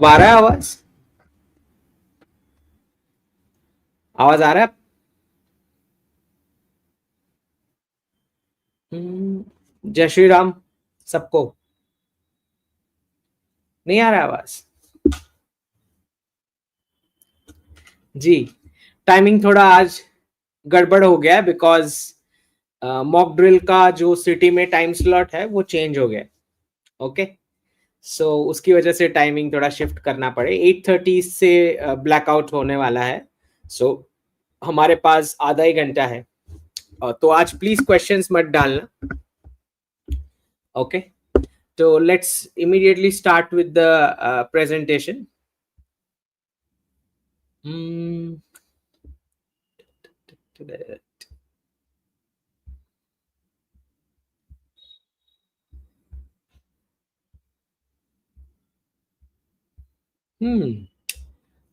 अब आ रहा है आवाज? आवाज आ रहा है? जय श्री राम सबको। नहीं आ रहा है आवाज? जी, टाइमिंग थोड़ा आज गड़बड़ हो गया है बिकॉज मॉक ड्रिल का जो सिटी में टाइम स्लॉट है वो चेंज हो गया। ओके, सो उसकी वजह से टाइमिंग थोड़ा शिफ्ट करना पड़े। 8:30 से ब्लैकआउट होने वाला है। सो हमारे पास आधा ही घंटा है। तो आज प्लीज क्वेश्चंस मत डालना। ओके, तो let's immediately start with the presentation.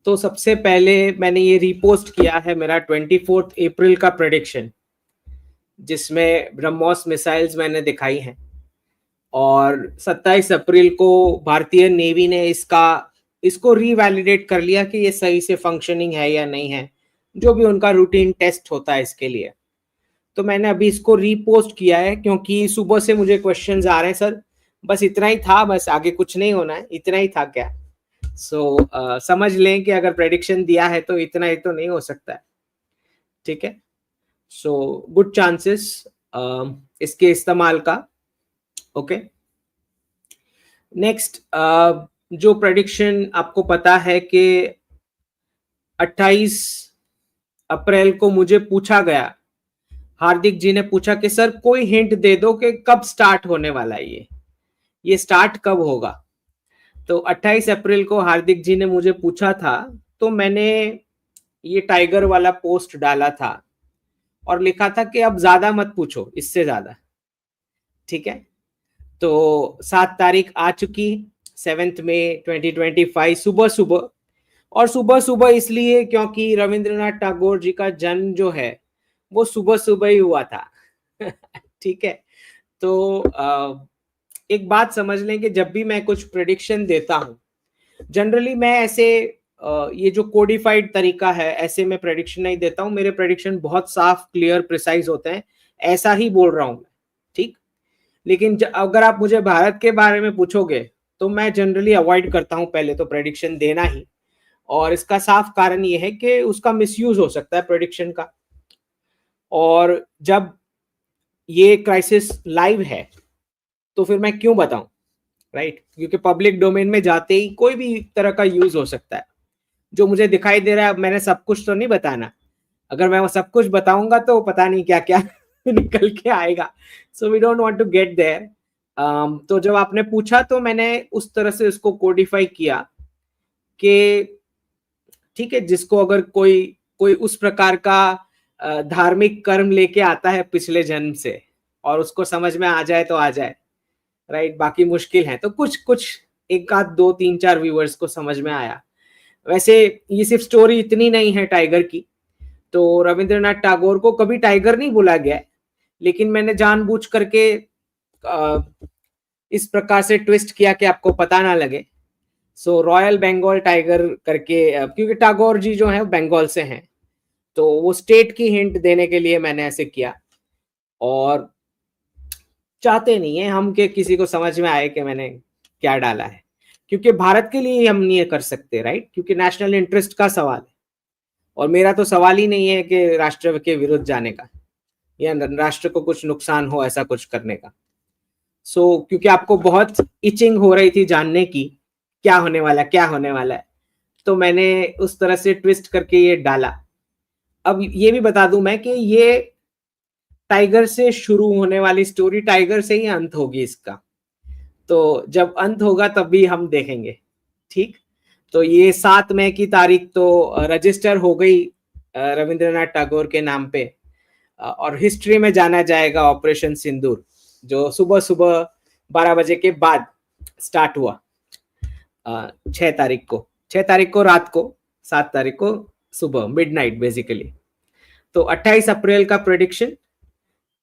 तो सबसे पहले मैंने ये रिपोस्ट किया है मेरा 24 अप्रैल का प्रेडिक्शन, जिसमें ब्रह्मोस मिसाइल्स मैंने दिखाई हैं। और 27 अप्रैल को भारतीय नेवी ने इसको रीवैलिडेट कर लिया कि ये सही से फंक्शनिंग है या नहीं है, जो भी उनका रूटीन टेस्ट होता है इसके लिए। तो मैंने अभी इसको रीपोस्ट किया है क्योंकि सुबह से मुझे क्वेश्चंस आ रहे हैं, सर बस इतना ही था, बस आगे कुछ नहीं होना है, इतना ही था क्या? समझ लें कि अगर प्रेडिक्शन दिया है तो इतना ही तो नहीं हो सकता है। ठीक है, सो गुड चांसेस इसके इस्तेमाल का। ओके, नेक्स्ट जो प्रेडिक्शन आपको पता है कि 28 अप्रैल को मुझे पूछा गया, हार्दिक जी ने पूछा कि सर कोई हिंट दे दो कि कब स्टार्ट होने वाला है, ये स्टार्ट कब होगा। तो 28 अप्रैल को हार्दिक जी ने मुझे पूछा था, तो मैंने ये टाइगर वाला पोस्ट डाला था और लिखा था कि अब ज्यादा मत पूछो, इससे ज्यादा। ठीक है, तो 7 तारीख आ चुकी, 7 मई 2025 सुबह सुबह। और सुबह सुबह इसलिए क्योंकि रविंद्रनाथ टैगोर जी का जन्म जो है वो सुबह सुबह ही हुआ था। ठीक है, तो एक बात समझ लें कि जब भी मैं कुछ प्रेडिक्शन देता हूं, जनरली मैं ऐसे ये जो कोडिफाइड तरीका है, ऐसे मैं प्रेडिक्शन नहीं देता हूं। मेरे प्रेडिक्शन बहुत साफ, क्लियर, प्रिसाइज होते हैं, ऐसा ही बोल रहा हूं मैं। ठीक, लेकिन अगर आप मुझे भारत के बारे में पूछोगे तो मैं जनरली अवॉइड करता हूं पहले तो प्रेडिक्शन देना ही। और इसका साफ कारण ये है कि उसका मिसयूज हो सकता है प्रेडिक्शन का। और जब ये क्राइसिस लाइव है तो फिर मैं क्यों बताऊं, राइट? क्योंकि पब्लिक डोमेन में जाते ही कोई भी तरह का यूज हो सकता है। जो मुझे दिखाई दे रहा है, मैंने सब कुछ तो नहीं बताना। अगर मैं वो सब कुछ बताऊंगा तो पता नहीं क्या क्या निकल के आएगा। So we don't want to get there. तो जब आपने पूछा तो मैंने उस तरह से उसको कोडिफाई किया कि ठीक है, जिसको अगर कोई कोई उस प्रकार का धार्मिक कर्म लेके आता है पिछले जन्म से और उसको समझ में आ जाए तो आ जाए, राइट? बाकी मुश्किल है। तो कुछ कुछ एक आध दो तीन चार व्यूअर्स को समझ में आया। वैसे ये सिर्फ स्टोरी इतनी नहीं है टाइगर की। तो रविंद्रनाथ टैगोर को कभी टाइगर नहीं बोला गया, लेकिन मैंने जानबूझ करके इस प्रकार से ट्विस्ट किया कि आपको पता ना लगे। सो रॉयल बंगाल टाइगर करके, क्योंकि टैगोर जी जो है बंगाल से हैं, तो वो स्टेट की हिंट देने के लिए मैंने ऐसे किया। और चाहते नहीं है हम कि किसी को समझ में आए कि मैंने क्या डाला है, क्योंकि भारत के लिए हम नहीं कर सकते, राइट? क्योंकि नेशनल इंटरेस्ट का सवाल है। और मेरा तो सवाल ही नहीं है कि राष्ट्र के विरुद्ध जाने का या राष्ट्र को कुछ नुकसान हो ऐसा कुछ करने का। क्योंकि आपको बहुत इचिंग हो रही थी जानने की क्या होने वाला, क्या होने वाला है, तो मैंने उस तरह से ट्विस्ट करके ये डाला। अब ये भी बता दूं मैं कि ये टाइगर से शुरू होने वाली स्टोरी टाइगर से ही अंत होगी इसका। तो जब अंत होगा तब भी हम देखेंगे। ठीक, तो ये 7 मई की तारीख तो रजिस्टर हो गई रविंद्रनाथ टैगोर के नाम पे। और हिस्ट्री में जाना जाएगा ऑपरेशन सिंदूर, जो सुबह सुबह 12 बजे के बाद स्टार्ट हुआ 6 तारीख को। 6 तारीख को रात को, 7 तारीख को सुबह, मिडनाइट बेसिकली। तो 28 अप्रैल का प्रेडिक्शन,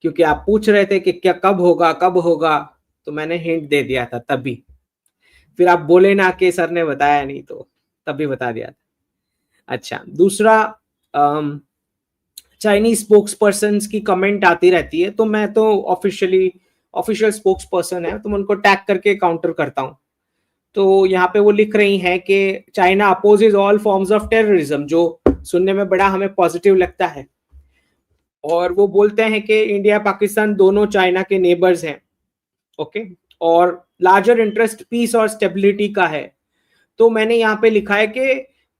क्योंकि आप पूछ रहे थे कि क्या कब होगा कब होगा, तो मैंने हिंट दे दिया था तभी। फिर आप बोले ना कि सर ने बताया नहीं, तो तब भी बता दिया था। अच्छा, दूसरा, चाइनीज स्पोक्स पर्सन की कमेंट आती रहती है, तो मैं तो ऑफिशियल स्पोक्स पर्सन है, तो मैं उनको टैग करके काउंटर करता हूँ। तो यहाँ पे वो लिख रही हैं कि China opposes all forms of terrorism, जो सुनने में बड़ा हमें पॉजिटिव लगता है। और वो बोलते हैं कि इंडिया पाकिस्तान दोनों चाइना के नेबर्स हैं, ओके, और लार्जर इंटरेस्ट पीस और स्टेबिलिटी का है। तो मैंने यहाँ पे लिखा है कि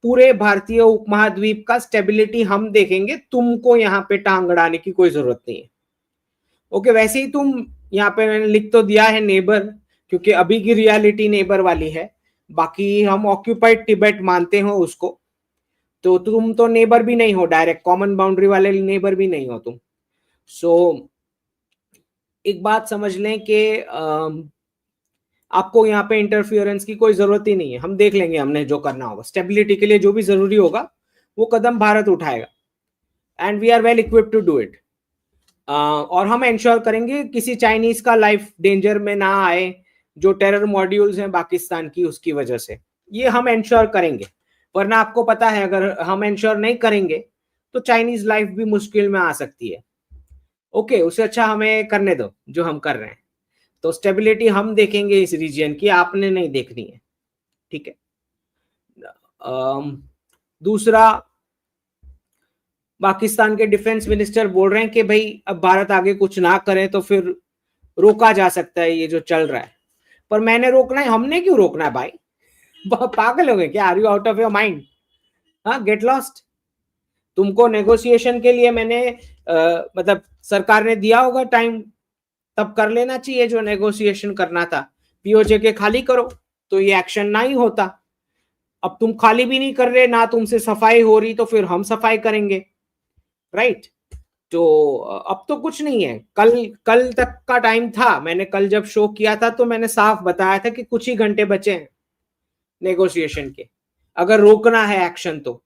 पूरे भारतीय उपमहाद्वीप का स्टेबिलिटी हम देखेंगे, तुमको यहाँ पे टांग अड़ाने की कोई जरूरत नहीं है। ओके, वैसे ही तुम, यहाँ पे मैंने लिख तो दिया है नेबर, क्योंकि अभी की रियलिटी नेबर वाली है। बाकी हम ऑक्यूपाइड तिब्बत मानते हो उसको, तो तुम तो नेबर भी नहीं हो, डायरेक्ट कॉमन बाउंड्री वाले नेबर भी नहीं हो तुम। सो एक बात समझ लें कि आपको यहाँ पे इंटरफियरेंस की कोई जरूरत ही नहीं है, हम देख लेंगे, हमने जो करना होगा स्टेबिलिटी के लिए जो भी जरूरी होगा वो कदम भारत उठाएगा, and we are well equipped to do it. और हम इंश्योर करेंगे किसी चाइनीज का लाइफ डेंजर में ना आए, जो टेरर मॉड्यूल्स हैं पाकिस्तान की उसकी वजह से, ये हम इंश्योर करेंगे। वरना आपको पता है अगर हम इंश्योर नहीं करेंगे तो चाइनीज लाइफ भी मुश्किल में आ सकती है। ओके, उससे अच्छा हमें करने दो जो हम कर रहे हैं। तो स्टेबिलिटी हम देखेंगे इस रीजन की, आपने नहीं देखनी है, ठीक है। दूसरा, पाकिस्तान के डिफेंस मिनिस्टर बोल रहे हैं कि भाई अब भारत आगे कुछ ना करे तो फिर रोका जा सकता है ये जो चल रहा है। पर मैंने रोकना है, हमने क्यों रोकना है भाई? पागल हो गए क्या? Are you out of your mind? हाँ, गेट लॉस्ट। तुमको नेगोशिएशन के लिए मैंने मतलब सरकार ने दिया होगा टाइम, तब कर लेना चाहिए जो नेगोशिएशन करना था। पीओजे के खाली करो तो ये एक्शन ना ही होता। अब तुम खाली भी नहीं कर रहे, ना तुमसे सफाई हो रही, तो फिर हम सफाई करेंगे, राइट? तो अब तो कुछ नहीं है, कल कल तक का टाइम था। मैंने कल जब शो किया था तो मैंने साफ बताया था कि कुछ ही घंटे बचे हैं नेगोशिएशन के, अगर रोकना है एक्शन तो।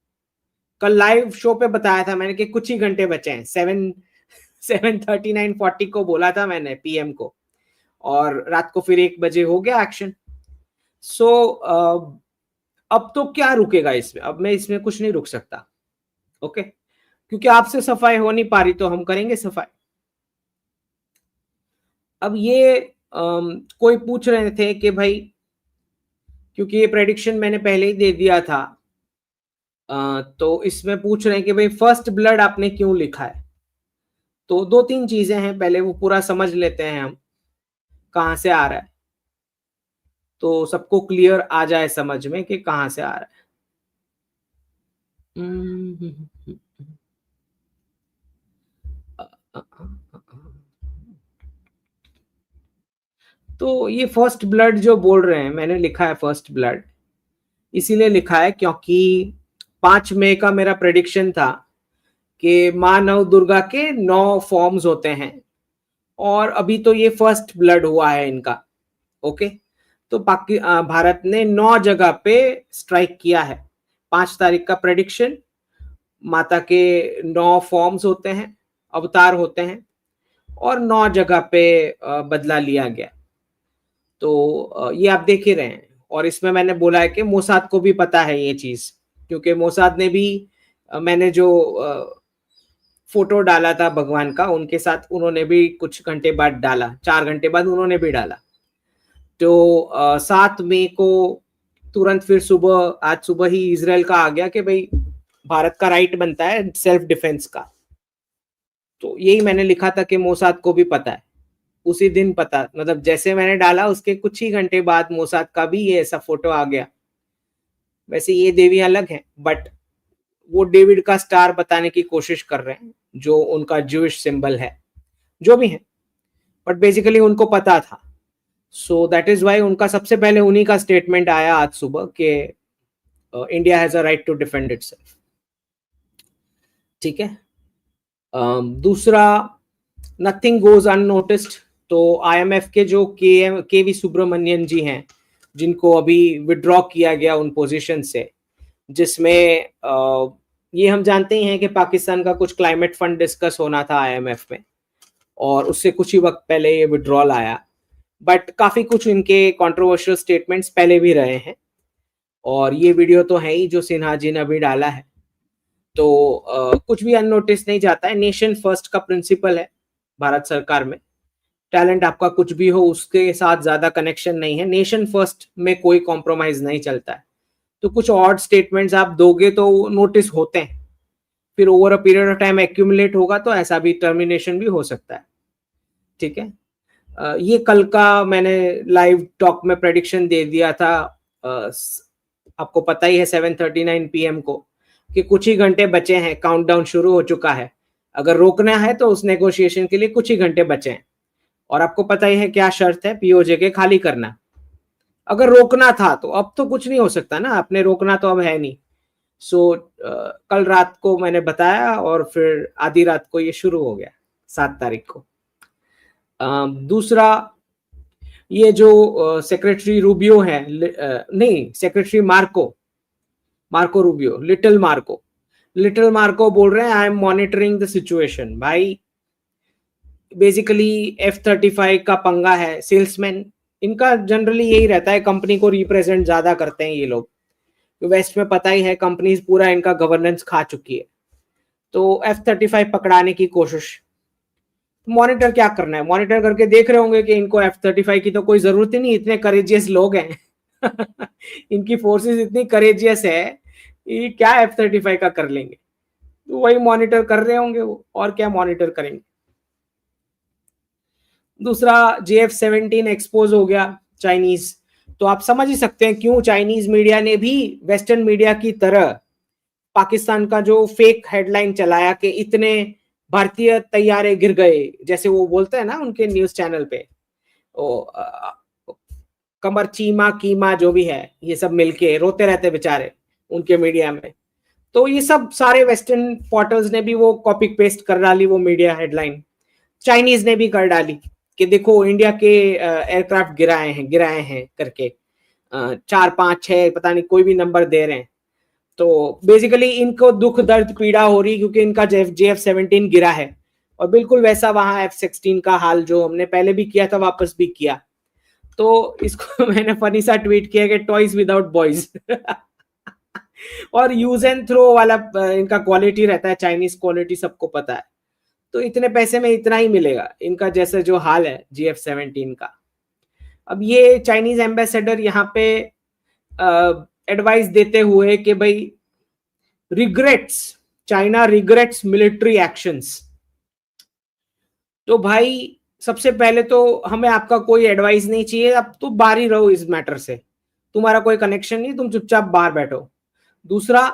कल लाइव शो पे बताया था मैंने कि कुछ ही घंटे बचे हैं, 7:39 को बोला था मैंने पीएम को, और रात को फिर 1 बजे हो गया एक्शन। सो अब तो क्या रुकेगा इसमें? अब मैं इसमें कुछ नहीं रुक सकता, ओके, क्योंकि आपसे सफाई हो नहीं पा रही तो हम करेंगे सफाई। अब ये कोई पूछ रहे थे कि भाई, क्योंकि ये प्रेडिक्शन मैंने पहले ही दे दिया था, तो इसमें पूछ रहे हैं कि भाई फर्स्ट ब्लड आपने क्यों लिखा है? तो 2-3 चीजें हैं, पहले वो पूरा समझ लेते हैं हम कहां से आ रहा है, तो सबको क्लियर आ जाए समझ में कि कहां से आ रहा है। तो ये फर्स्ट ब्लड जो बोल रहे हैं, मैंने लिखा है फर्स्ट ब्लड, इसीलिए लिखा है क्योंकि 5 मई का मेरा प्रेडिक्शन था कि माँ नव दुर्गा के 9 फॉर्म्स होते हैं, और अभी तो ये फर्स्ट ब्लड हुआ है इनका, ओके। तो भारत ने 9 जगह पे स्ट्राइक किया है। 5 तारीख का प्रेडिक्शन, माता के 9 फॉर्म्स होते हैं, अवतार होते हैं, और 9 जगह पे बदला लिया गया। तो ये आप देख ही रहे हैं, और इसमें मैंने बोला है कि मोसाद को भी पता है ये चीज, क्योंकि मोसाद ने भी मैंने जो फोटो डाला था भगवान का उनके साथ, उन्होंने भी कुछ घंटे बाद डाला, 4 घंटे बाद उन्होंने भी डाला। तो 7 मई को तुरंत फिर सुबह, आज सुबह ही इजराइल का आ गया कि भाई भारत का राइट बनता है सेल्फ डिफेंस का। तो यही मैंने लिखा था कि मोसाद को भी पता है, उसी दिन पता, मतलब जैसे मैंने डाला उसके कुछ ही घंटे बाद मोसाद का भी ये ऐसा फोटो आ गया। वैसे ये देवी अलग है, बट वो डेविड का स्टार बताने की कोशिश कर रहे हैं, जो उनका ज्यूइश सिंबल है, जो भी है, बट बेसिकली उनको पता था। सो दैट इज वाई उनका सबसे पहले उन्हीं का स्टेटमेंट आया आज सुबह कि India has a right to defend itself, ठीक है। दूसरा, नथिंग गोज अननोटिस्ड। तो आईएमएफ के जो के वी सुब्रमण्यन जी हैं, जिनको अभी विड्रॉ किया गया उन पोजीशन से, जिसमें ये हम जानते ही हैं कि पाकिस्तान का कुछ क्लाइमेट फंड डिस्कस होना था आईएमएफ में, और उससे कुछ ही वक्त पहले ये विड्रॉल आया। बट काफी कुछ इनके कंट्रोवर्शियल स्टेटमेंट्स पहले भी रहे हैं, और ये वीडियो तो है ही जो सिन्हा जी ने अभी डाला है। तो कुछ भी अननोटिस नहीं जाता है। नेशन फर्स्ट का प्रिंसिपल है भारत सरकार में। टैलेंट आपका कुछ भी हो उसके साथ ज्यादा कनेक्शन नहीं है, नेशन फर्स्ट में कोई कॉम्प्रोमाइज नहीं चलता है। तो कुछ ऑड स्टेटमेंट्स आप दोगे तो नोटिस होते हैं, फिर over a period of time accumulate होगा तो ऐसा भी टर्मिनेशन भी हो सकता है। ठीक है, ये कल का मैंने लाइव टॉक में प्रेडिक्शन दे दिया था। आपको पता ही है 7:39 PM को कि कुछ ही घंटे बचे हैं, काउंटडाउन शुरू हो चुका है। अगर रोकना है तो उस नेगोशिएशन के लिए कुछ ही घंटे बचे हैं, और आपको पता ही है क्या शर्त है, पीओजे के खाली करना। अगर रोकना था तो अब तो कुछ नहीं हो सकता ना, आपने रोकना तो अब है नहीं। सो कल रात को मैंने बताया और फिर आधी रात को ये शुरू हो गया, 7 तारीख को। दूसरा, ये जो सेक्रेटरी रूबियो है, नहीं secretary Marco Rubio, little Marco बोल रहे हैं I am monitoring the situation. भाई बेसिकली F-35 का पंगा है, सेल्समैन इनका जनरली यही रहता है, कंपनी को रिप्रेजेंट ज्यादा करते हैं ये लोग। तो वेस्ट में पता ही है कंपनीज पूरा इनका गवर्नेंस खा चुकी है, तो F-35 पकड़ाने की कोशिश। मॉनिटर क्या करना है, मॉनिटर करके देख रहे होंगे कि इनको F-35 की तो कोई जरूरत ही नहीं, इतने करेजियस लोग हैं इनकी फोर्सेस इतनी करेजियस है, ये क्या F-35 का कर लेंगे। तो वही मॉनिटर कर रहे होंगे वो, और क्या मॉनिटर करेंगे। दूसरा, JF-17 एक्सपोज हो गया चाइनीज, तो आप समझ ही सकते हैं क्यों चाइनीज मीडिया ने भी वेस्टर्न मीडिया की तरह पाकिस्तान का जो फेक हेडलाइन चलाया कि इतने भारतीय तैयारे गिर गए, जैसे वो बोलते हैं ना उनके न्यूज चैनल पे, ओ कमर चीमा कीमा जो भी है, ये सब मिलके रोते रहते बेचारे उनके मीडिया में। तो ये सब सारे वेस्टर्न पोर्टल्स ने भी वो कॉपी पेस्ट कर डाली वो मीडिया हेडलाइन, चाइनीज ने भी कर डाली कि देखो इंडिया के एयरक्राफ्ट गिराए हैं करके, 4 5 6 पता नहीं कोई भी नंबर दे रहे हैं। तो बेसिकली इनको दुख दर्द पीड़ा हो रही क्योंकि इनका JF-17 गिरा है, और बिल्कुल वैसा वहां F-16 का हाल जो हमने पहले भी किया था वापस भी किया। तो इसको मैंने फनी सा ट्वीट किया कि टॉयज विदाउट बॉयज और यूज एंड थ्रो वाला इनका क्वालिटी रहता है, चाइनीज क्वालिटी सबको पता है। तो इतने पैसे में इतना ही मिलेगा, इनका जैसे जो हाल है JF-17 का। अब ये चाइनीज एम्बेसडर यहाँ पे एडवाइस देते हुए कि भाई चाइना रिग्रेट्स मिलिट्री एक्शंस। तो भाई सबसे पहले तो हमें आपका कोई एडवाइस नहीं चाहिए, अब तो बाहर ही रहो इस मैटर से, तुम्हारा कोई कनेक्शन नहीं, तुम चुपचाप बाहर बैठो। दूसरा,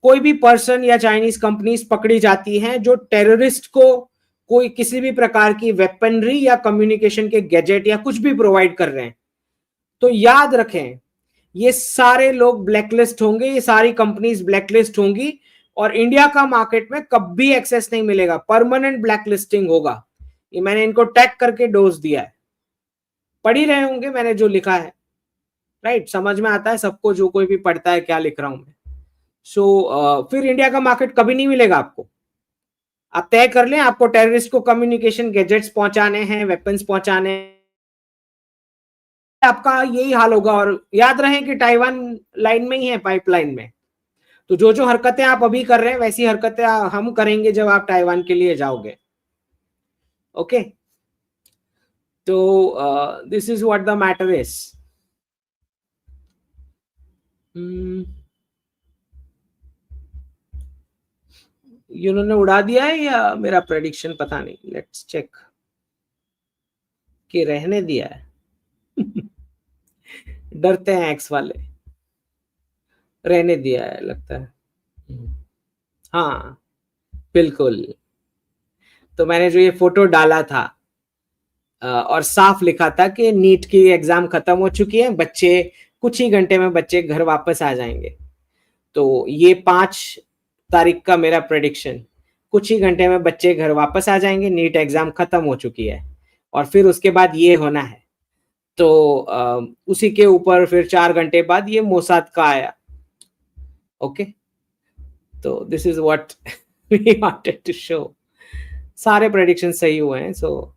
कोई भी पर्सन या चाइनीज कंपनीज पकड़ी जाती हैं जो टेररिस्ट को कोई किसी भी प्रकार की वेपनरी या कम्युनिकेशन के गैजेट या कुछ भी प्रोवाइड कर रहे हैं, तो याद रखें ये सारे लोग ब्लैकलिस्ट होंगे, ये सारी कंपनीज ब्लैकलिस्ट होंगी, और इंडिया का मार्केट में कभी एक्सेस नहीं मिलेगा, परमानेंट ब्लैकलिस्टिंग होगा। ये मैंने इनको टैग करके डोज दिया है, पढ़ ही रहे होंगे मैंने जो लिखा है, राइट, समझ में आता है सबको जो कोई भी पढ़ता है क्या लिख रहा हूं मैं। फिर इंडिया का मार्केट कभी नहीं मिलेगा आपको। आप तय कर लें आपको टेररिस्ट को कम्युनिकेशन गैजेट्स पहुंचाने हैं, वेपन्स पहुंचाने हैं, आपका यही हाल होगा। और याद रहे कि ताइवान लाइन में ही है, पाइपलाइन में। तो जो जो हरकतें आप अभी कर रहे हैं वैसी हरकतें हम करेंगे जब आप ताइवान के लिए जाओगे। ओके, तो this is what the matter is. इन्होंने उड़ा दिया है या मेरा प्रेडिक्शन पता नहीं, लेट्स चेक कि रहने दिया है डरते हैं एक्स वाले, रहने दिया है लगता है। हाँ बिल्कुल, तो मैंने जो ये फोटो डाला था और साफ लिखा था कि नीट की एग्जाम खत्म हो चुकी है, बच्चे कुछ ही घंटे में बच्चे घर वापस आ जाएंगे। तो ये 5 तारीख का मेरा प्रेडिक्शन, कुछ ही घंटे में बच्चे घर वापस आ जाएंगे, नीट एग्जाम खत्म हो चुकी है, और फिर उसके बाद ये होना है। तो उसी के ऊपर फिर 4 घंटे बाद ये मोसाद का आया। ओके, तो this is what we wanted to show. सारे प्रेडिक्शन सही हुए हैं, सो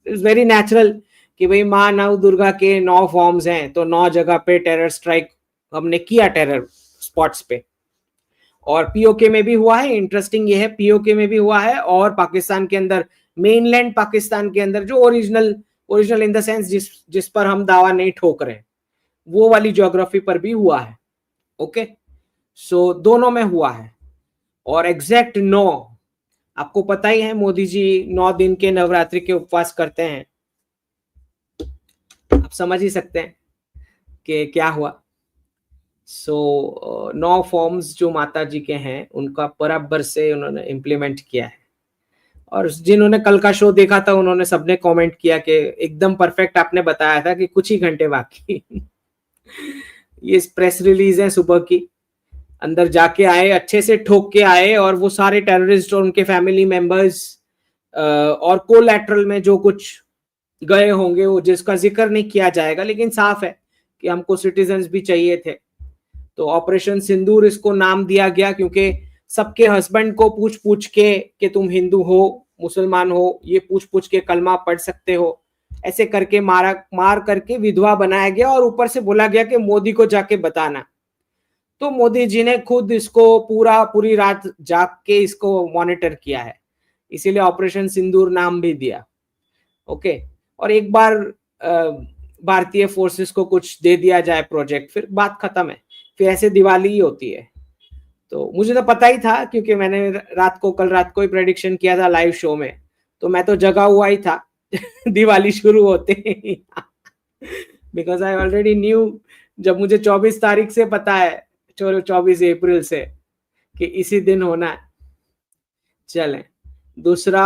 इट्स वेरी नेचुरल कि भाई माँ नव दुर्गा के 9 फॉर्म्स हैं, तो 9 जगह पे टेरर स्ट्राइक हमने किया टेरर स्पॉट्स पे। और पीओके में भी हुआ है, इंटरेस्टिंग ये है, पीओके में भी हुआ है और पाकिस्तान के अंदर, मेनलैंड पाकिस्तान के अंदर जो original original in the sense जिस पर हम दावा नहीं ठोक रहे, वो वाली ज्योग्राफी पर भी हुआ है। ओके, सो दोनों में हुआ है। और एग्जैक्ट 9, आपको पता ही है मोदी जी 9 दिन के नवरात्रि के उपवास करते हैं, आप समझ ही सकते हैं कि क्या हुआ। सो 9 फॉर्म्स जो माता जी के हैं उनका बराबर से उन्होंने इम्प्लीमेंट किया है। और जिन्होंने कल का शो देखा था उन्होंने सबने कमेंट किया कि एकदम परफेक्ट आपने बताया था कि कुछ ही घंटे बाकी। ये प्रेस रिलीज है सुबह की, अंदर जाके आए, अच्छे से ठोक के आए, और वो सारे टेररिस्ट और उनके फैमिली मेंबर्स और कोलैटरल में जो कुछ गए होंगे वो जिसका जिक्र नहीं किया जाएगा, लेकिन साफ है कि हमको सिटीजन्स भी चाहिए थे। तो ऑपरेशन सिंदूर इसको नाम दिया गया क्योंकि सबके हस्बैंड को पूछ पूछ के कि तुम हिंदू हो मुसलमान हो, ये पूछ पूछ के कलमा पढ़ सकते हो, ऐसे करके मार करके विधवा बनाया गया। और ऊपर से बोला गया कि मोदी को जाके बताना। तो मोदी जी ने खुद इसको पूरी रात जाग के इसको मॉनिटर किया है, इसीलिए ऑपरेशन सिंदूर नाम भी दिया। ओके, और एक बार भारतीय फोर्सेस को कुछ दे दिया जाए प्रोजेक्ट, फिर बात खत्म है, फिर ऐसे दिवाली ही होती है। तो मुझे तो पता ही था क्योंकि मैंने कल रात को ही प्रेडिक्शन किया था लाइव शो में, तो मैं तो जगा हुआ ही था दिवाली शुरू होते बिकॉज आई ऑलरेडी न्यू। जब मुझे 24 तारीख से पता है, 24 अप्रैल से, कि इसी दिन होना है। चलें, दूसरा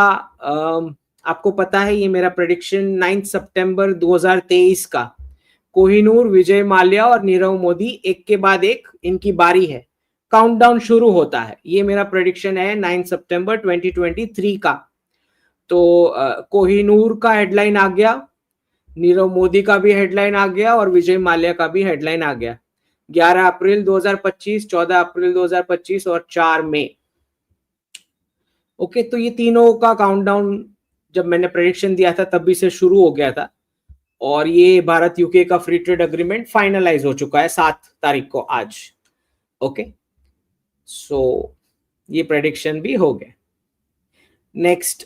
आपको पता है ये मेरा प्रेडिक्शन 9 सितंबर 2023 का, कोहिनूर, विजय माल्या और नीरव मोदी एक के बाद एक इनकी बारी है, काउंटडाउन शुरू होता है। ये मेरा प्रेडिक्शन है 9 सितंबर 2023 का। तो कोहिनूर का हेडलाइन आ गया, नीरव मोदी का भी हेडलाइन आ गया और विजय माल्या का भी हेडलाइन आ गया। 11 अप्रैल 2025, 14 अप्रैल 2025 और 4 मई। ओके, तो ये तीनों का काउंटडाउन जब मैंने प्रेडिक्शन दिया था तभी से शुरू हो गया था, और ये भारत यूके का फ्री ट्रेड एग्रीमेंट फाइनलाइज हो चुका है 7 तारीख को आज। ओके, सो ये प्रेडिक्शन भी हो गया। नेक्स्ट,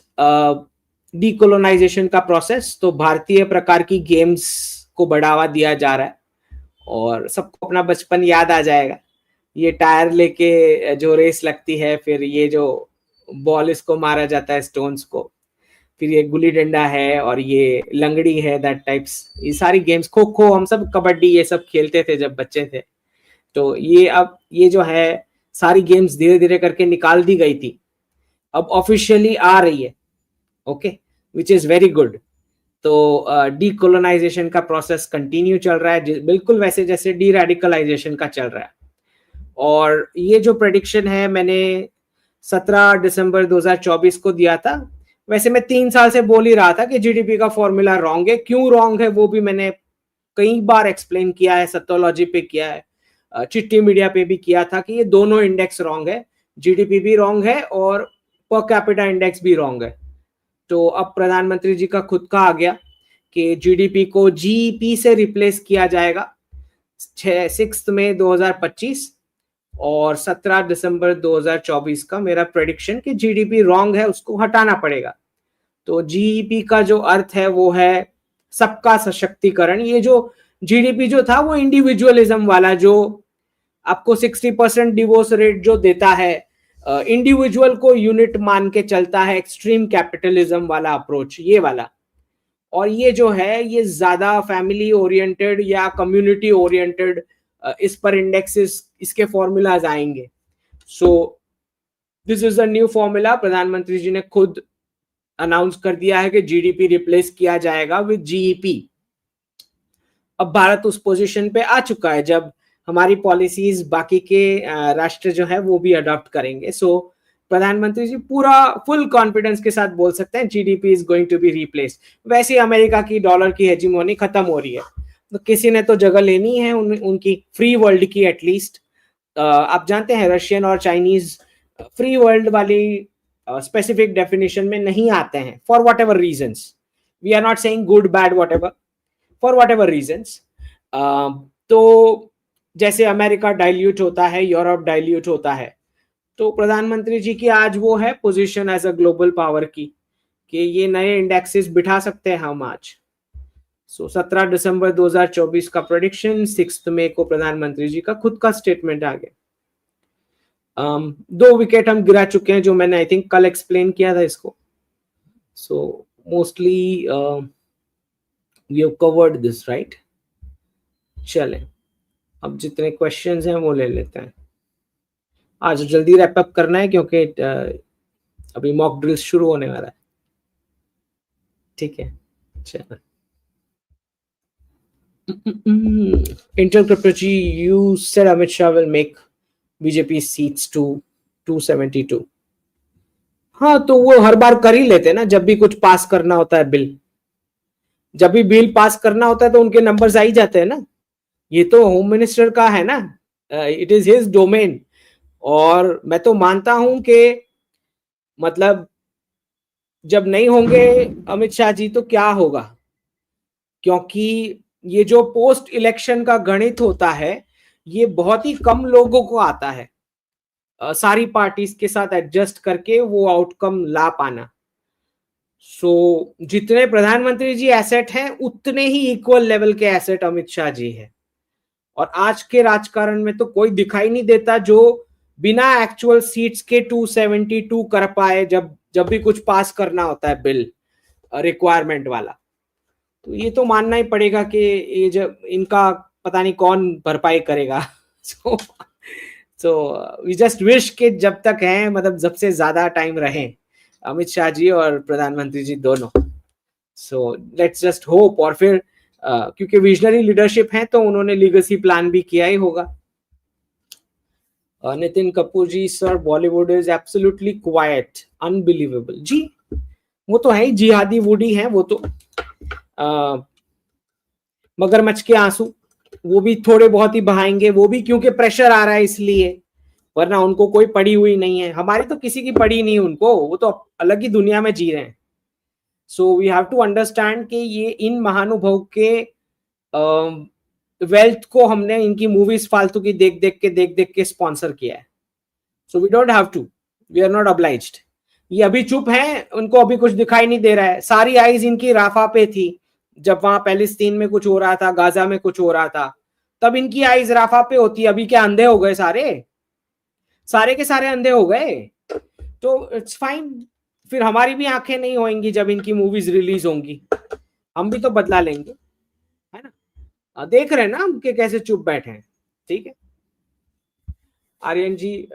डीकोलोनाइजेशन का प्रोसेस। तो भारतीय प्रकार की गेम्स को बढ़ावा दिया जा रहा है और सबको अपना बचपन याद आ जाएगा। ये टायर लेके जो रेस लगती है, फिर ये जो बॉल इसको मारा जाता है स्टोन्स को, फिर ये गुल्ली डंडा है और ये लंगड़ी है, दैट टाइप्स, ये सारी गेम्स, खो खो, हम सब कबड्डी ये सब खेलते थे जब बच्चे थे। तो ये अब ये जो है सारी गेम्स धीरे धीरे करके निकाल दी गई थी, अब ऑफिशियली आ रही है। Okay, which is very good. तो डीकोलोनाइजेशन का प्रोसेस कंटिन्यू चल रहा है, बिल्कुल वैसे जैसे डी रेडिकलाइजेशन का चल रहा है। और ये जो प्रेडिक्शन है मैंने 17 दिसंबर 2024 को दिया था। वैसे मैं 3 साल से बोल ही रहा था कि जीडीपी का फॉर्मूला रॉन्ग है। क्यों रॉन्ग है वो भी मैंने कई बार एक्सप्लेन किया है, सत्योलॉजी पे किया है, चिट्ठी मीडिया पे भी किया था कि ये दोनों इंडेक्स रॉन्ग है, जीडीपी भी रॉन्ग है और पर कैपिटा इंडेक्स भी रॉन्ग है। तो अब प्रधानमंत्री जी का खुद का आ गया कि जीडीपी को जीईपी से रिप्लेस किया जाएगा 6 मई 2025, और 17 दिसंबर 2024 का मेरा प्रेडिक्शन कि जीडीपी रॉन्ग है, उसको हटाना पड़ेगा। तो जीईपी का जो अर्थ है वो है सबका सशक्तिकरण। ये जो जीडीपी जो था वो इंडिविजुअलिज्म वाला, जो आपको 60% डिवोर्स रेट जो देता है, इंडिविजुअल को यूनिट मान के चलता है, एक्सट्रीम कैपिटलिज्म वाला अप्रोच, ये वाला। और ये जो है ये ज्यादा फैमिली ओरिएंटेड या कम्युनिटी ओरिएंटेड, इस पर इंडेक्सेस, इसके फॉर्मूलाज आएंगे। So this is a new formula, प्रधानमंत्री जी ने खुद अनाउंस कर दिया है कि जीडीपी रिप्लेस किया जाएगा विद जीईपी। अब भारत उस पोजीशन पे आ चुका है जब हमारी पॉलिसीज बाकी के राष्ट्र जो है वो भी अडॉप्ट करेंगे। सो प्रधानमंत्री जी पूरा फुल कॉन्फिडेंस के साथ बोल सकते हैं GDP is going to be replaced. वैसे अमेरिका की डॉलर की हेजिमोनी खत्म हो रही है, तो किसी ने तो जगह लेनी है उनकी फ्री वर्ल्ड की एटलीस्ट। आप जानते हैं रशियन और चाइनीज फ्री वर्ल्ड वाली स्पेसिफिक डेफिनेशन में नहीं आते हैं for whatever reasons. We are not saying good bad whatever, for whatever reasons. तो जैसे अमेरिका डाइल्यूट होता है, यूरोप डाइल्यूट होता है, तो प्रधानमंत्री जी की आज वो है position as a global power की कि ये नए इंडेक्सेस बिठा सकते हैं हम आज। सो 17 दिसंबर 2024 का प्रेडिक्शन, 6 मई को प्रधानमंत्री जी का खुद का स्टेटमेंट आ गया। 2 विकेट हम गिरा चुके हैं, जो मैंने आई थिंक कल एक्सप्लेन किया था इसको। So mostly we have covered this, right. चलें, अब जितने क्वेश्चंस हैं वो ले लेते हैं। आज जल्दी रैप अप करना है क्योंकि अभी मॉक ड्रिल्स शुरू होने वाला है, ठीक है। चलो, Intercrypto ji, you said Amit Shah will make BJP seats to 272। हाँ, तो वो हर बार कर ही लेते ना, जब भी कुछ पास करना होता है बिल, जब भी बिल पास करना होता है तो उनके नंबर्स आ ही जाते हैं ना। ये तो होम मिनिस्टर का है ना, इट इज हिज डोमेन। और मैं तो मानता हूं कि मतलब जब नहीं होंगे अमित शाह जी तो क्या होगा, क्योंकि ये जो पोस्ट इलेक्शन का गणित होता है ये बहुत ही कम लोगों को आता है, सारी पार्टीज के साथ एडजस्ट करके वो आउटकम ला पाना। सो जितने प्रधानमंत्री जी एसेट हैं उतने ही इक्वल लेवल के एसेट अमित शाह जी है। और आज के राजकारण में तो कोई दिखाई नहीं देता जो बिना एक्चुअल सीट्स के 272 कर पाए, जब जब भी कुछ पास करना होता है बिल रिक्वायरमेंट वाला। तो ये तो मानना ही पड़ेगा कि ये जब इनका पता नहीं कौन भरपाई करेगा। सो वी जस्ट विश कि जब तक हैं, मतलब जब से ज्यादा टाइम रहे अमित शाह जी और प्रधानमंत्री जी दोनों। So let's just hope. और फिर क्योंकि विजनरी लीडरशिप है तो उन्होंने लीगेसी प्लान भी किया ही होगा। Nitin Kapoor ji, sir Bollywood is absolutely quite, unbelievable. जी वो तो है ही, जिहादी वुडी है वो तो। मगरमच्छ के आंसू वो भी थोड़े बहुत ही बहाएंगे, वो भी क्योंकि प्रेशर आ रहा है इसलिए, वरना उनको कोई पड़ी हुई नहीं है। हमारी तो किसी की पड़ी नहीं उनको, वो तो अलग ही दुनिया में जी रहे हैं। So we have to understand कि ये इन महानुभव के वेल्थ को हमने इनकी मूवीज फालतू की देख देख के स्पॉन्सर किया है। So we don't have to, we are not obliged. ये अभी चुप हैं, उनको अभी कुछ दिखाई नहीं दे रहा है। सारी आईज इनकी राफा पे थी जब वहां पैलेस्तीन में कुछ हो रहा था, गाजा में कुछ हो रहा था, तब इनकी आईज राफा पे होती। अभी क्या अंधे हो गए सारे, सारे के सारे अंधे हो गए? तो इट्स फाइन, फिर हमारी भी आंखें नहीं होंगी जब इनकी मूवीज रिलीज होंगी, हम भी तो बदला लेंगे, है ना। देख रहे हैं ना हम कि कैसे चुप बैठे हैं, ठीक है। आर्यन जी,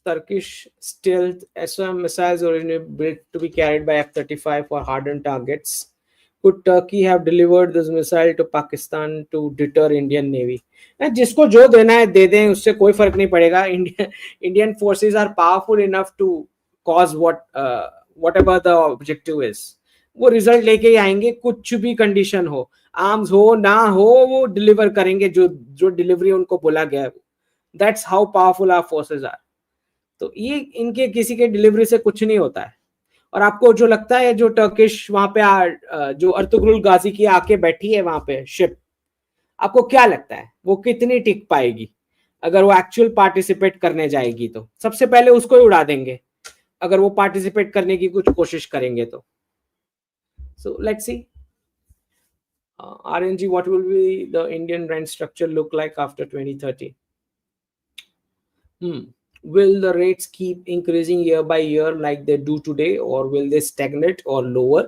Turkish stealth SOM missiles originally built to be carried by F-35 for hardened targets. Could Turkey have delivered this missile to Pakistan to deter Indian Navy? जिसको जो देना है दे दें, उससे कोई फर्क नहीं पड़ेगा। Indian forces are powerful enough to cause whatever the objective is. वो रिजल्ट लेके ही आएंगे, कुछ भी कंडीशन हो, आर्म्स हो ना हो, वो डिलीवर करेंगे जो जो डिलीवरी उनको बोला गया है। That's how powerful our forces are. तो ये इनके किसी के डिलीवरी से कुछ नहीं होता है। और आपको जो लगता है जो टर्किश वहां पे जो अर्तुगरुल गाजी की आके बैठी है वहां पे शिप, आपको क्या लगता है वो कितनी टिक पाएगी? अगर वो एक्चुअल पार्टिसिपेट करने जाएगी तो सबसे पहले उसको ही उड़ा देंगे, अगर वो पार्टिसिपेट करने की कुछ कोशिश करेंगे तो। So let's see. RNG, what will be the Indian rent structure look like after 2030? Will the rates keep increasing year by year like they do today, or will they stagnate or lower?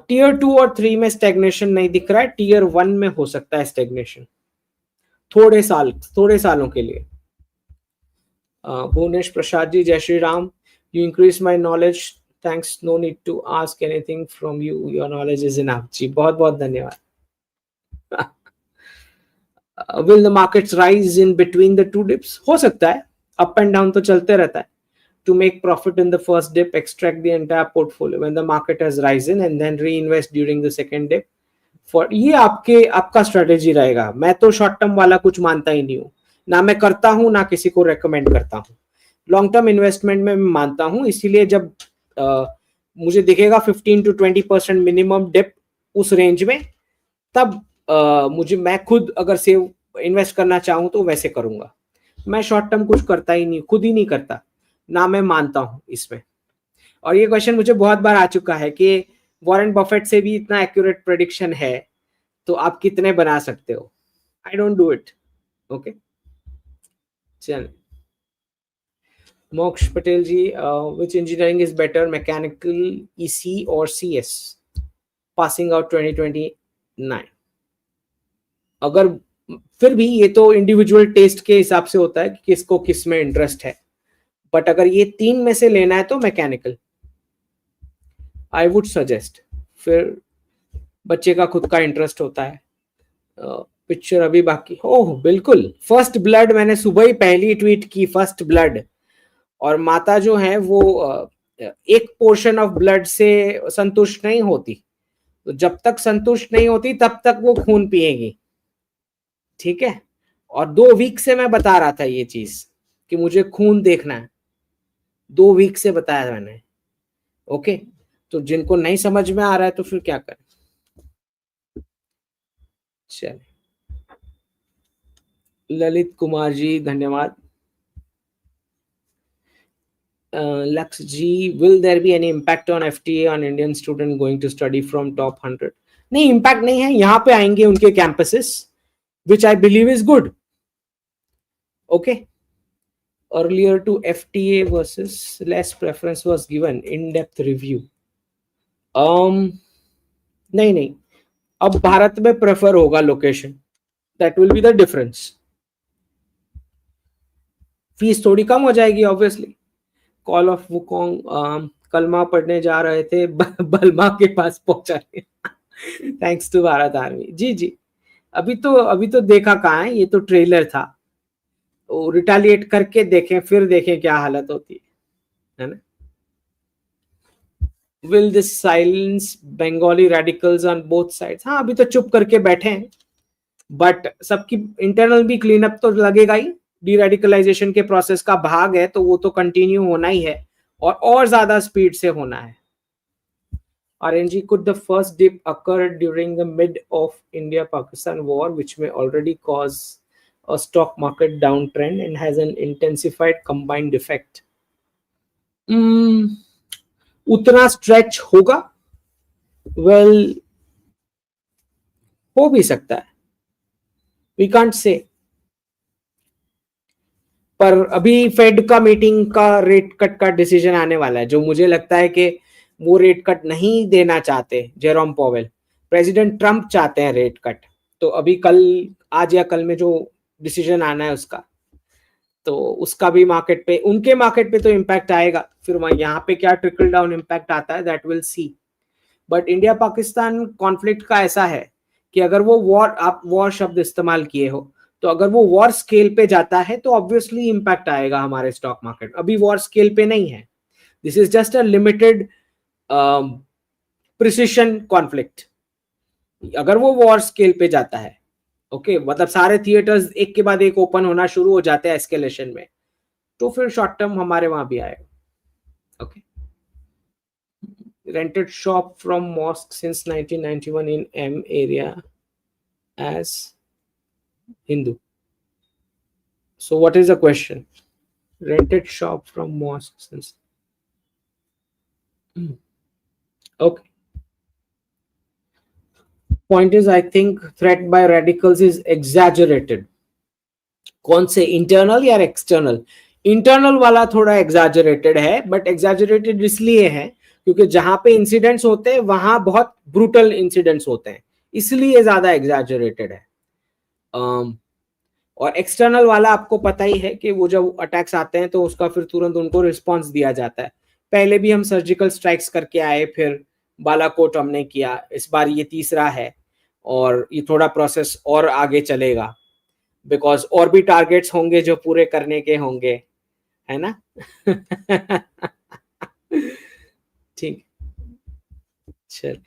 Tier 2 और 3 में stagnation नहीं दिख रहा है, Tier 1 में हो सकता है stagnation थोड़े सालों के लिए। भुवनेश प्रसाद जी, जय Shri Ram. You increase my knowledge, thanks, no need to ask anything from you, your knowledge is enough। जी बहुत बहुत धन्यवाद। Will the markets rise in between the two dips? हो सकता है, अप एंड डाउन तो चलते रहता है। To make profit in the first dip, extract the entire portfolio when the market has risen and then reinvest during the second dip. For ये आपका strategy रहेगा। मैं तो शॉर्ट टर्म वाला कुछ मानता ही नहीं हूँ, ना मैं करता हूँ ना किसी को रेकमेंड करता हूँ। लॉन्ग टर्म इन्वेस्टमेंट में मैं मानता हूँ, इसीलिए जब मुझे दिखेगा 15 to 20% मिनिमम डिप उस रेंज में, तब मुझे, मैं खुद अगर सेव इन्वेस्ट करना चाहूं तो वैसे करूंगा। मैं शॉर्ट टर्म कुछ करता ही नहीं, खुद ही नहीं करता, ना मैं मानता हूं इसमें। और ये क्वेश्चन मुझे बहुत बार आ चुका है कि वॉरेन बफेट से भी इतना एक्यूरेट प्रेडिक्शन है तो आप कितने बना सकते हो। I don't do it. Okay, चल। Moksh Patel ji, which engineering is better, mechanical, EC और सीएस, पासिंग आउट 2029? अगर, फिर भी ये तो इंडिविजुअल टेस्ट के हिसाब से होता है कि किसको किस में इंटरेस्ट है, बट अगर ये तीन में से लेना है तो मैकेनिकल आई वुड सजेस्ट। फिर बच्चे का खुद का इंटरेस्ट होता है। पिक्चर अभी बाकी, ओह बिल्कुल, फर्स्ट ब्लड मैंने सुबह ही पहली ट्वीट की, फर्स्ट ब्लड। और माता जो है वो एक पोर्शन ऑफ ब्लड से संतुष्ट नहीं होती, तो जब तक संतुष्ट नहीं होती तब तक वो खून पिएगी, ठीक है। और 2 वीक से मैं बता रहा था ये चीज कि मुझे खून देखना है, 2 वीक से बताया मैंने। ओके, तो जिनको नहीं समझ में आ रहा है तो फिर क्या करें। चलिए, ललित कुमार जी धन्यवाद। Lux G, will there be any impact on FTA on Indian student going to study from top 100? नहीं, impact नहीं है, यहाँ पे आएंगे उनके campuses, which I believe is good. Okay. Earlier to FTA versus less preference was given, in-depth review. नहीं नहीं, अब भारत में prefer होगा location. That will be the difference. Fees थोड़ी कम हो जाएगी obviously. कॉल ऑफ वुकोंग, कलमा पढ़ने जा रहे थे, बलमा के पास पहुंचा। Thanks to Bharat army. जी जी, अभी तो देखा कहाँ है, ये तो ट्रेलर था। रिटालिएट करके देखें, फिर देखें क्या हालत होती है ना। Will this silence Bengali radicals on both sides? हाँ, अभी तो चुप करके बैठे हैं, बट सबकी इंटरनल भी क्लीन अप तो लगेगा ही। डीरेडिकलाइजेशन के प्रोसेस का भाग है, तो वो तो कंटिन्यू होना ही है, और ज्यादा स्पीड से होना है। RNG, could the first dip occur during the mid of India-Pakistan war, which may already cause a stock market downtrend and has an intensified combined effect? उतना स्ट्रेच होगा? वेल, हो भी सकता है, वी कांट से। पर अभी fade का meeting का रेट कट का डिसीजन आने वाला है, जो मुझे लगता है कि वो रेट कट नहीं देना चाहते जेरोम पॉवेल, प्रेसिडेंट ट्रंप चाहते हैं रेट कट। तो अभी कल, आज या कल में जो डिसीजन आना है उसका, तो उसका भी मार्केट पे, उनके मार्केट पे तो इम्पैक्ट आएगा। फिर यहाँ पे क्या ट्रिकल डाउन इम्पैक्ट आता है, that will see. But India Pakistan conflict का ऐसा है कि अगर वो वॉर, आप वॉर शब्द इस्तेमाल किए हो, तो अगर वो वॉर स्केल पे जाता है तो ऑब्वियसली इम्पैक्ट आएगा हमारे स्टॉक मार्केट। अभी वॉर स्केल पे नहीं है, this is just a limited precision conflict. अगर वो वॉर स्केल पे जाता है, ओके, मतलब सारे थिएटर्स एक के बाद एक ओपन होना शुरू हो जाते हैं एस्केलेशन में, तो फिर शॉर्ट टर्म हमारे वहां भी आएगा। Okay, rented shop from mosque since 1991 in M area as Hindu. So what is the question? Rented shop from mosque since. Okay. Point is, I think threat by radicals is exaggerated. कौन से, internal या external? Internal वाला थोड़ा exaggerated है, but exaggerated इसलिए है क्योंकि जहां पे इंसिडेंट्स होते हैं वहां बहुत ब्रूटल इंसिडेंट्स होते हैं, इसलिए ज्यादा एग्जैजरेटेड है। और एक्सटर्नल वाला आपको पता ही है कि वो जब अटैक्स आते हैं तो उसका फिर तुरंत उनको रिस्पॉन्स दिया जाता है। पहले भी हम सर्जिकल स्ट्राइक्स करके आए, फिर बालाकोट हमने किया, इस बार ये तीसरा है, और ये थोड़ा प्रोसेस और आगे चलेगा, बिकॉज और भी टारगेट्स होंगे जो पूरे करने के होंगे, है ना। ठीक, चल।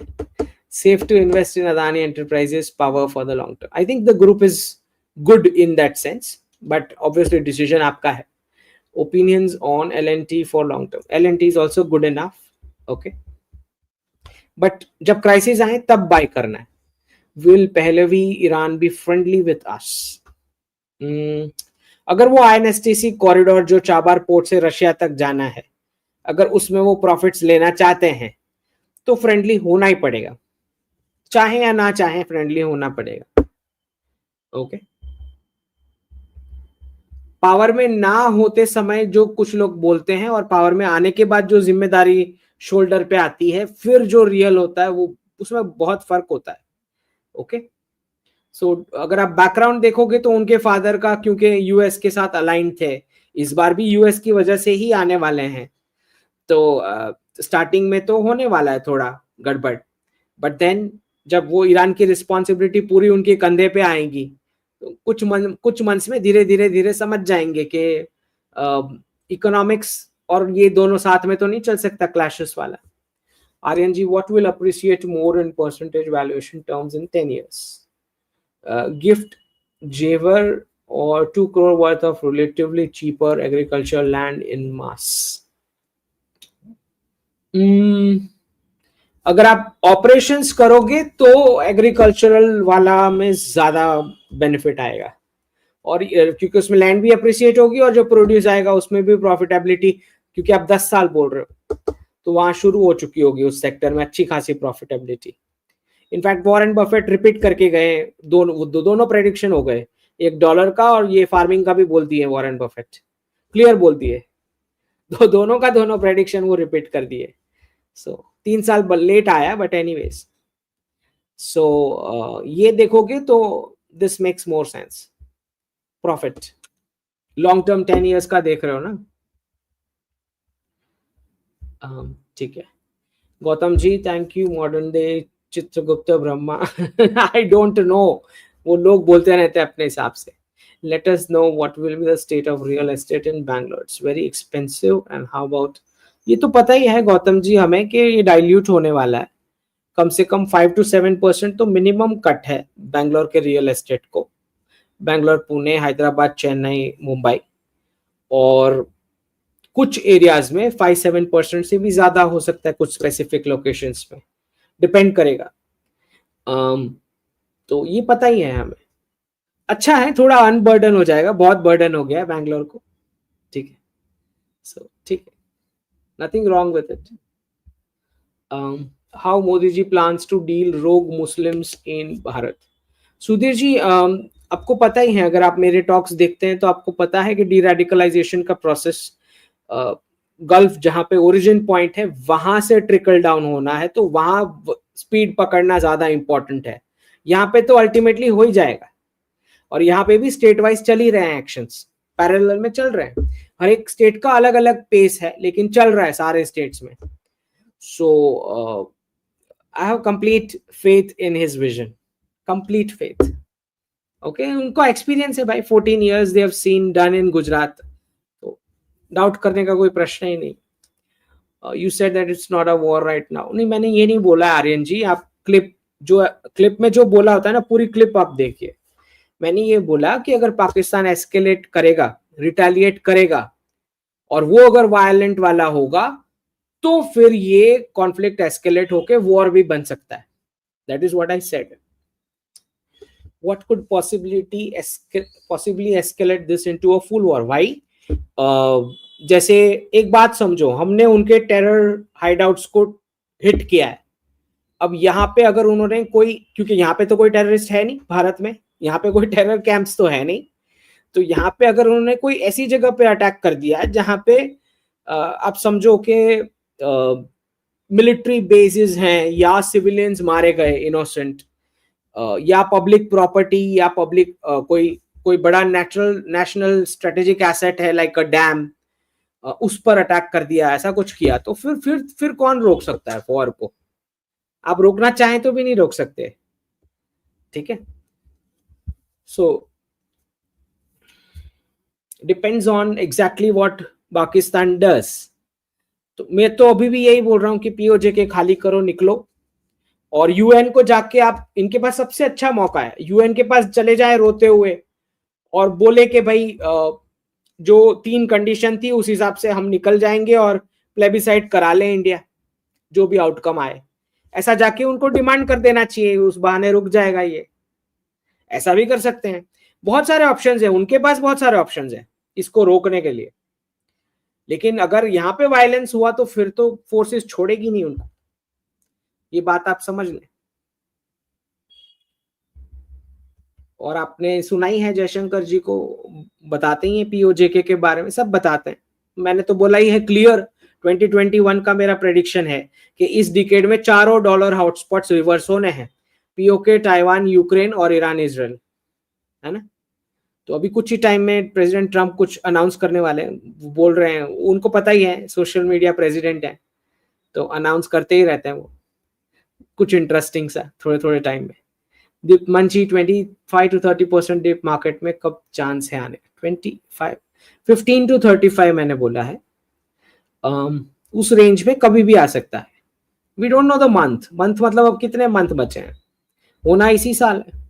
Safe to invest in Adani Enterprises Power for the long term? I think the group is good in that sense, but obviously decision आपका है। Opinions on LNT for long term? LNT is also good enough. Okay, but जब crisis आए तब bye करना है। Will Pahlavi Iran be friendly with us? अगर वो INSTC corridor जो चाबार पोर्ट से रशिया तक जाना है, अगर उसमें वो प्रॉफिट्स लेना चाहते हैं तो फ्रेंडली होना ही पड़ेगा, चाहे या ना चाहे फ्रेंडली होना पड़ेगा। ओके। पावर में ना होते समय जो कुछ लोग बोलते हैं और पावर में आने के बाद जो जिम्मेदारी शोल्डर पे आती है, फिर जो रियल होता है वो, उसमें बहुत फर्क होता है। ओके। सो अगर आप बैकग्राउंड देखोगे तो उनके फादर का, क्योंकि यूएस के साथ अलाइन थे, इस बार भी यूएस की वजह से ही आने वाले हैं, तो स्टार्टिंग में तो होने वाला है थोड़ा गड़बड़, बट देन जब वो ईरान की रिस्पॉन्सिबिलिटी पूरी उनके कंधे पे आएगी तो कुछ मंथ्स में धीरे धीरे धीरे समझ जाएंगे कि इकोनॉमिक्स और ये दोनों साथ में तो नहीं चल सकता, क्लैशेस वाला। Aryan ji, what will appreciate more in percentage valuation terms in 10 years? Gift जेवर or 2 crore worth of relatively cheaper agricultural land in mass? अगर आप ऑपरेशंस करोगे तो एग्रीकल्चरल वाला में ज्यादा बेनिफिट आएगा, और क्योंकि उसमें लैंड भी अप्रिशिएट होगी और जो प्रोड्यूस आएगा उसमें भी प्रॉफिटेबिलिटी, क्योंकि आप 10 साल बोल रहे हो तो वहां शुरू हो चुकी होगी उस सेक्टर में अच्छी खासी profitability. In fact Warren Buffett repeat करके गए, दोनों प्रेडिक्शन हो गए, $1 का और ये फार्मिंग का भी बोल दिए वॉरेन बफेट, क्लियर बोल दिए, दोनों का दोनों प्रेडिक्शन वो रिपीट कर दिए। सो 3 साल लेट आया, बट एनीवेज। सो ये देखोगे तो this makes more sense. Profit long term 10 years का देख रहे हो ना? ठीक है। Gautam ji, thank you. Modern day Chitragupta Brahma I don't know, वो लोग बोलते रहते हैं अपने हिसाब से। Let us know what will be the state of real estate in Bangalore, it's very expensive and how about? ये तो पता ही है गौतम जी हमें कि ये डाइल्यूट होने वाला है, कम से कम 5 to 7% तो मिनिमम कट है बैंगलोर के रियल एस्टेट को। बैंगलोर, पुणे, हैदराबाद, चेन्नई, मुंबई, और कुछ एरियाज में 5-7% से भी ज्यादा हो सकता है, कुछ स्पेसिफिक लोकेशंस में डिपेंड करेगा। तो ये पता ही है हमें। अच्छा है, थोड़ा अनबर्डन हो जाएगा, बहुत बर्डन हो गया है बैंगलोर को, ठीक है। सो ठीक है, nothing wrong with it. How Modi ji plans to deal rogue Muslims in Bharat? Sudhir ji, आपको पता ही है, अगर आप मेरे टॉक्स देखते हैं तो आपको पता है कि डी रेडिकलाइजेशन का प्रोसेस गल्फ जहां पे ओरिजिन पॉइंट है वहां से ट्रिकल डाउन होना है, तो वहां स्पीड पकड़ना ज्यादा इंपॉर्टेंट है। यहाँ पे तो अल्टीमेटली हो ही जाएगा, और यहाँ पे भी स्टेट वाइज चल ही रहे हैं, एक्शंस पैरेलल में चल रहे हैं। हर एक स्टेट का अलग अलग पेस है, लेकिन चल रहा है सारे स्टेट्स में। So I have complete faith in his vision, complete faith. Okay, उनको एक्सपीरियंस है भाई, 14 years they have seen done in Gujarat, तो डाउट करने का कोई प्रश्न ही नहीं। You said that it's not a war right now. नहीं, मैंने ये नहीं बोला आर्यन जी, आप क्लिप में जो बोला होता है ना, पूरी क्लिप आप देखिए। मैंने ये बोला कि अगर पाकिस्तान एस्केलेट करेगा, रिटेलिएट करेगा, और वो अगर वायलेंट वाला होगा, तो फिर ये कॉन्फ्लिक्ट एस्केलेट होके वॉर भी बन सकता है। That is what I said. What could possibly escalate this into a full war? Why? जैसे एक बात समझो, हमने उनके टेरर हाइडआउट्स को हिट किया है। अब यहाँ पे अगर उन्होंने कोई, क्योंकि यहाँ पे तो कोई टेररिस्ट है नहीं भारत में, यहाँ पे कोई टेरर कैंप्स तो है नहीं, तो यहाँ पे अगर उन्होंने कोई ऐसी जगह पे अटैक कर दिया है जहाँ पे आप समझो कि मिलिट्री बेसिस हैं, या सिविलियंस मारे गए इनोसेंट, या पब्लिक प्रॉपर्टी, या पब्लिक कोई कोई बड़ा नेशनल स्ट्रेटेजिक एसेट है लाइक अ डैम, उस पर अटैक कर दिया, ऐसा कुछ किया, तो फिर कौन रोक सकता है वॉर को? आप रोकना चाहें तो भी नहीं रोक सकते, ठीक है। So depends on exactly what Pakistan does. तो मैं तो अभी भी यही बोल रहा हूं कि पीओजे के खाली करो, निकलो, और यूएन को जाके आप, इनके पास सबसे अच्छा मौका है, यूएन के पास चले जाए रोते हुए और बोले कि भाई जो 3 कंडीशन थी उस हिसाब से हम निकल जाएंगे और प्लेबिसाइड करा लें इंडिया, जो भी आउटकम आए। ऐसा जाके उनको डिमांड कर देना चाहिए, उस बहाने रुक जाएगा ये। ऐसा भी कर सकते हैं। बहुत सारे ऑप्शंस है उनके पास, बहुत सारे ऑप्शंस है इसको रोकने के लिए। लेकिन अगर यहाँ पे वायलेंस हुआ तो फिर तो फोर्सेस छोड़ेगी नहीं उनको, ये बात आप समझ लें। और आपने सुना ही है जयशंकर जी को बताते ही हैं पीओजेके के बारे में, सब बताते हैं। मैंने तो बोला ही है क्लियर, 2021 का मेरा प्रेडिक्शन है कि इस डिकेड में चारों डॉलर हॉटस्पॉट्स रिवर्स होने हैं, पीओके, ताइवान, यूक्रेन और ईरान, इजराइल, है ना। तो अभी कुछ ही टाइम में प्रेसिडेंट ट्रंप कुछ अनाउंस करने वाले हैं, बोल रहे हैं, उनको पता ही है, सोशल मीडिया प्रेसिडेंट है तो अनाउंस करते ही रहते हैं वो कुछ इंटरेस्टिंग सा थोड़े थोड़े टाइम में। डिप मंची 25 to 30% डिप मार्केट में कब चांस है आने? 15 to 35 मैंने बोला है। उस रेंज में कभी भी आ सकता है। We don't know the month मतलब अब कितने मंथ बचे हैं, होना इसी साल है।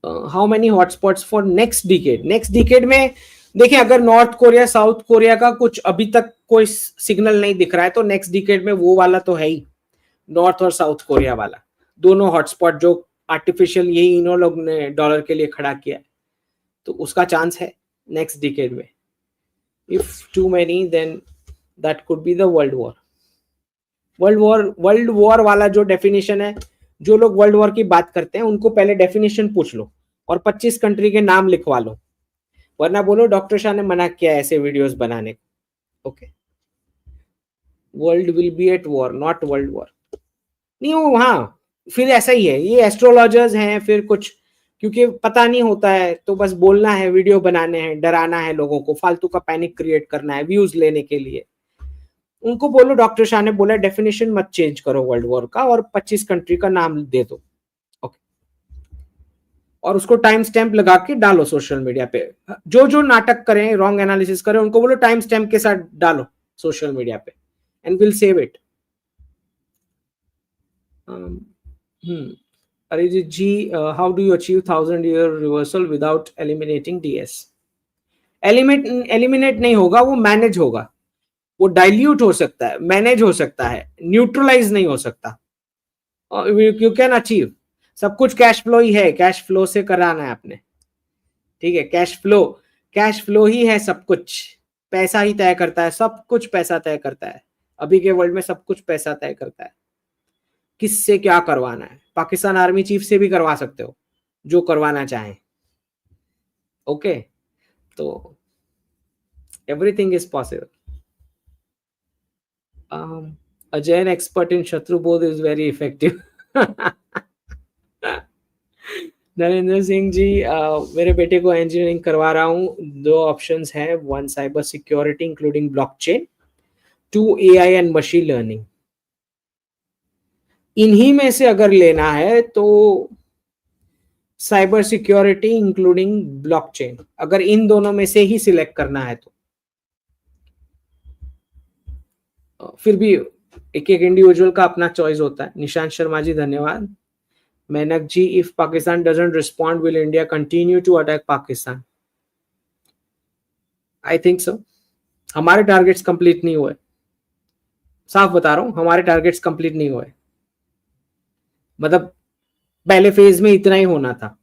How many hotspots for next decade? Next decade में देखिए, अगर नॉर्थ कोरिया साउथ कोरिया का कुछ अभी तक कोई सिग्नल नहीं दिख रहा है तो नेक्स्ट डिकेड में वो वाला तो है ही, नॉर्थ और साउथ कोरिया वाला दोनों हॉटस्पॉट जो आर्टिफिशियल यही इन्हों लोग ने डॉलर के लिए खड़ा किया है, तो उसका चांस है नेक्स्ट डिकेड में। If too many then that could be the world war. World war वाला जो डेफिनेशन है, जो लोग वर्ल्ड वॉर की बात करते हैं उनको पहले डेफिनेशन पूछ लो और 25 कंट्री के नाम लिखवा लो, वरना बोलो डॉक्टर शाह ने मना किया ऐसे वीडियोस बनाने को। Okay, world will be at war, not world war. नहीं वो हाँ फिर ऐसा ही है, ये एस्ट्रोलॉजर्स हैं फिर कुछ, क्योंकि पता नहीं होता है तो बस बोलना है, वीडियो बनाने हैं, डराना है लोगों को, फालतू का पैनिक क्रिएट करना है व्यूज लेने के लिए। उनको बोलो डॉक्टर शाह ने बोला डेफिनेशन मत चेंज करो वर्ल्ड वॉर का और 25 कंट्री का नाम दे दो। ओके, और उसको टाइम स्टैंप लगा के डालो सोशल मीडिया पे। जो जो नाटक करें, रॉन्ग एनालिसिस करें, उनको बोलो टाइम स्टैंप के साथ डालो सोशल मीडिया पे and will save it. Arijit ji, how do you achieve 1000-year reversal without eliminating DS? Eliminate नहीं होगा, वो मैनेज होगा, वो डाइल्यूट हो सकता है, मैनेज हो सकता है, न्यूट्रलाइज नहीं हो सकता। यू कैन अचीव, सब कुछ कैश फ्लो ही है, कैश फ्लो से कराना है आपने, ठीक है। कैश फ्लो ही है सब कुछ, पैसा ही तय करता है, सब कुछ पैसा तय करता है। अभी के वर्ल्ड में सब कुछ पैसा तय करता है, किससे क्या करवाना है। पाकिस्तान आर्मी चीफ से भी करवा सकते हो जो करवाना चाहें। ओके, तो everything is possible. Ajay, an expert in Shatru Bodh, is very effective. Narendra Singh ji, मेरे बेटे को इंजीनियरिंग करवा रहा हूँ, 2 ऑप्शंस हैं, 1 cyber security including blockchain, 2 AI and machine learning. इन्हीं में से अगर लेना है तो साइबर सिक्योरिटी इंक्लूडिंग ब्लॉकचेन, अगर इन दोनों में से ही सिलेक्ट करना है तो। फिर भी एक एक इंडिविजुअल का अपना चॉइस होता है। निशांत शर्मा जी धन्यवाद। Menak ji, if Pakistan doesn't respond will India continue to attack Pakistan? I think so. हमारे टारगेट्स कंप्लीट नहीं हुए, साफ बता रहा हूं, हमारे टारगेट्स कंप्लीट नहीं हुए। मतलब पहले फेज में इतना ही होना था।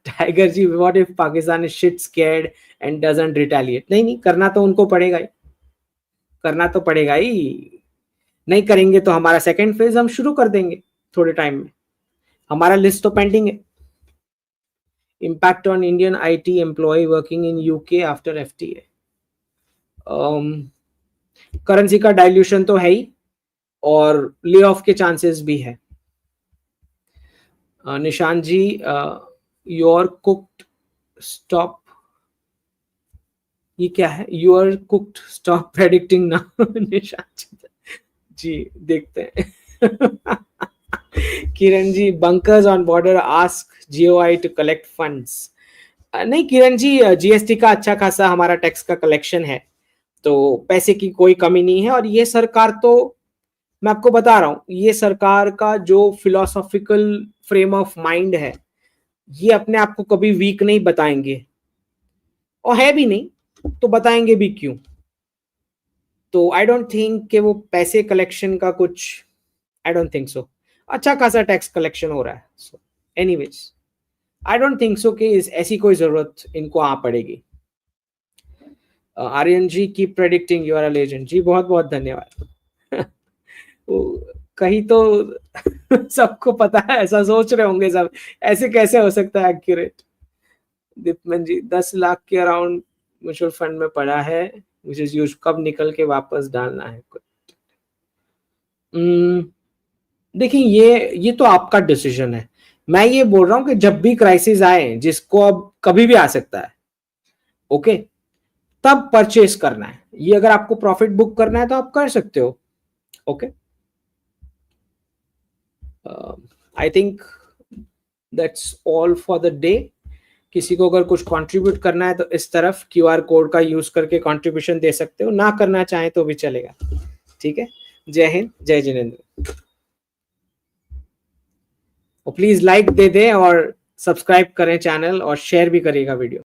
Tiger ji, what if Pakistan is shit scared and doesn't retaliate? नहीं, करना तो उनको पड़ेगा ही, करना तो पड़ेगा ही। नहीं करेंगे तो हमारा सेकंड फेज हम शुरू कर देंगे थोड़े टाइम में, हमारा लिस्ट तो पेंडिंग है। Impact on Indian IT employ working in UK after FTA? Currency का डाइल्यूशन तो है ही और ले ऑफ के चांसेस भी है। निशान जी, योर कुक्ड स्टॉप, ये क्या है? Your cooked stop predicting now. Nishan ji देखते हैं। Kiran ji, bunkers on border ask GOI to collect funds. नहीं किरण जी, जीएसटी का अच्छा खासा हमारा टैक्स का कलेक्शन है, तो पैसे की कोई कमी नहीं है। और ये सरकार तो, मैं आपको बता रहा हूं, ये सरकार का जो फिलोसॉफिकल फ्रेम ऑफ माइंड है, ये अपने आप को कभी वीक नहीं बताएंगे और है भी नहीं। तो बताएंगे भी क्यों। तो आई डोंट थिंक कि वो पैसे कलेक्शन का कुछ, आई डोंट थिंक सो। अच्छा खासा टैक्स कलेक्शन हो रहा है। So anyways, I don't think so कि ऐसी कोई जरूरत इनको आ पड़ेगी। Aryan ji keep predicting, you are a legend. जी बहुत बहुत धन्यवाद। कहीं तो सबको पता है, ऐसा सोच रहे होंगे सब, ऐसे कैसे हो सकता है एक्यूरेट। दीपमन जी 10 लाख के अराउंड म्यूचुअल फंड में पड़ा है, मुझे यूज कब निकल के वापस डालना है। हम्म, देखिए ये तो आपका डिसीजन है। मैं ये बोल रहा हूं कि जब भी क्राइसिस आए, जिसको अब कभी भी आ सकता है, ओके, तब परचेस करना है। ये अगर आपको प्रॉफिट बुक करना है तो आप कर सकते हो। Okay, I think that's all for the day. किसी को अगर कुछ कंट्रीब्यूट करना है तो इस तरफ क्यूआर कोड का यूज करके कंट्रीब्यूशन दे सकते हो, ना करना चाहें तो भी चलेगा। ठीक है, जय हिंद, जय जिनेन्द्र। और प्लीज लाइक दे दें और सब्सक्राइब करें चैनल, और शेयर भी करिएगा वीडियो।